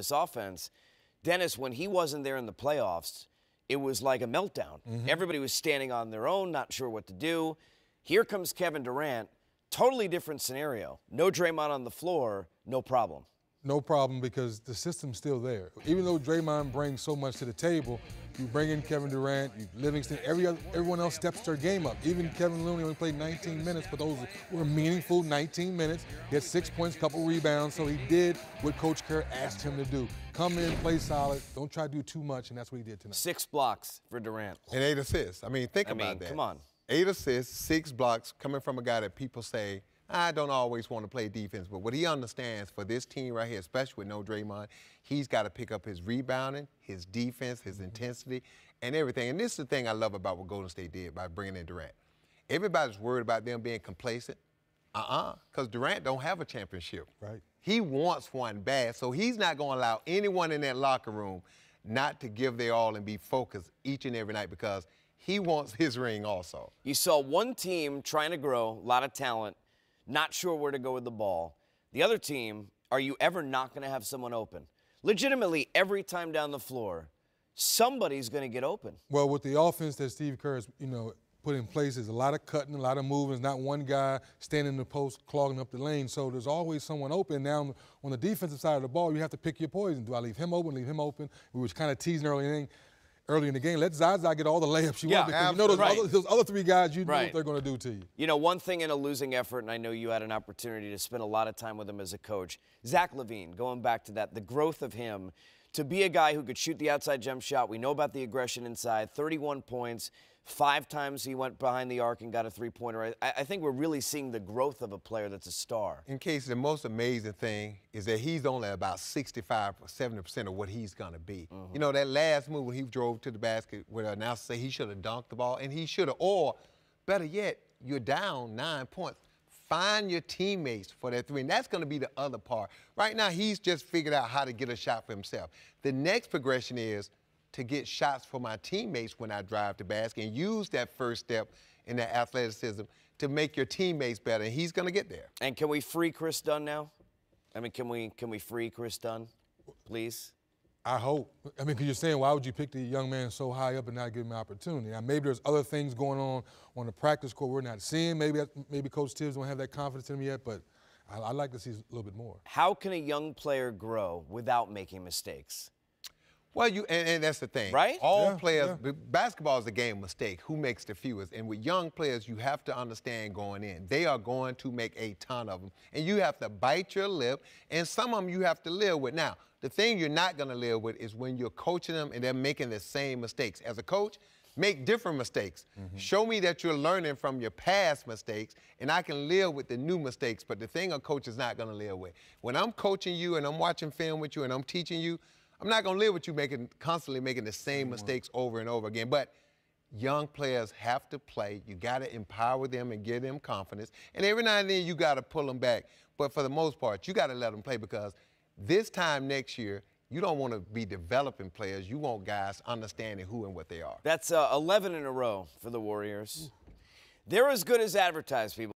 this offense. Dennis, when he wasn't there in the playoffs, it was like a meltdown. Everybody was standing on their own, not sure what to do. Here comes Kevin Durant, totally different scenario. No Draymond on the floor, no problem. No problem, because the system's still there. Even though Draymond brings so much to the table, you bring in Kevin Durant, Livingston, everyone else steps their game up. Even Kevin Looney only played 19 minutes, but those were meaningful 19 minutes. He had 6 points, couple rebounds, so he did what Coach Kerr asked him to do. Come in, play solid, don't try to do too much, and that's what he did tonight. 6 blocks for Durant. And 8 assists. I mean, think about that. Come on. 8 assists, 6 blocks, coming from a guy that people say, I don't always want to play defense, but what he understands for this team right here, especially with no Draymond, he's got to pick up his rebounding, his defense, his intensity, and everything. And this is the thing I love about what Golden State did by bringing in Durant. Everybody's worried about them being complacent. Because Durant don't have a championship. Right. He wants one bad, so he's not going to allow anyone in that locker room not to give their all and be focused each and every night, because he wants his ring also. You saw one team trying to grow, a lot of talent, not sure where to go with the ball. The other team, are you ever not going to have someone open? Legitimately, every time down the floor, somebody's going to get open. Well, with the offense that Steve Kerr has, put in place, there's a lot of cutting, a lot of moving. Not one guy standing in the post clogging up the lane. So there's always someone open. Now, on the defensive side of the ball, you have to pick your poison. Do I leave him open, leave him open? We was kind of teasing early in the game. Let Zaza get all the layups you want, because those other 3 guys, you know what they're going to do to you. You know, one thing in a losing effort, and I know you had an opportunity to spend a lot of time with him as a coach, Zach LaVine, going back to that, the growth of him to be a guy who could shoot the outside jump shot. We know about the aggression inside, 31 points, 5 times he went behind the arc and got a 3-pointer. I think we're really seeing the growth of a player that's a star. In case the most amazing thing is that he's only about 65 or 70% of what he's going to be. You know, that last move when he drove to the basket where the announcer said he should have dunked the ball, and he should have, or better yet, you're down 9 points. Find your teammates for that 3, and that's going to be the other part. Right now, he's just figured out how to get a shot for himself. The next progression is to get shots for my teammates when I drive the basket, and use that first step in that athleticism to make your teammates better, and he's going to get there. And can we free Chris Dunn now? I mean, can we free Chris Dunn, please? I hope. I mean, because you're saying, why would you pick the young man so high up and not give him an opportunity? Now, maybe there's other things going on the practice court we're not seeing. Maybe Coach Tibbs don't have that confidence in him yet, but I'd like to see a little bit more. How can a young player grow without making mistakes? Well, and that's the thing. Right? All players, basketball is a game of mistake. Who makes the fewest? And with young players, you have to understand going in, they are going to make a ton of them. And you have to bite your lip, and some of them you have to live with. Now, the thing you're not going to live with is when you're coaching them and they're making the same mistakes. As a coach, make different mistakes. Show me that you're learning from your past mistakes, and I can live with the new mistakes. But the thing a coach is not going to live with, when I'm coaching you and I'm watching film with you and I'm teaching you, I'm not going to live with you constantly making the same mistakes over and over again. But young players have to play. You got to empower them and give them confidence. And every now and then you got to pull them back. But for the most part, you got to let them play, because this time next year, you don't want to be developing players. You want guys understanding who and what they are. That's 11 in a row for the Warriors. They're as good as advertised, people.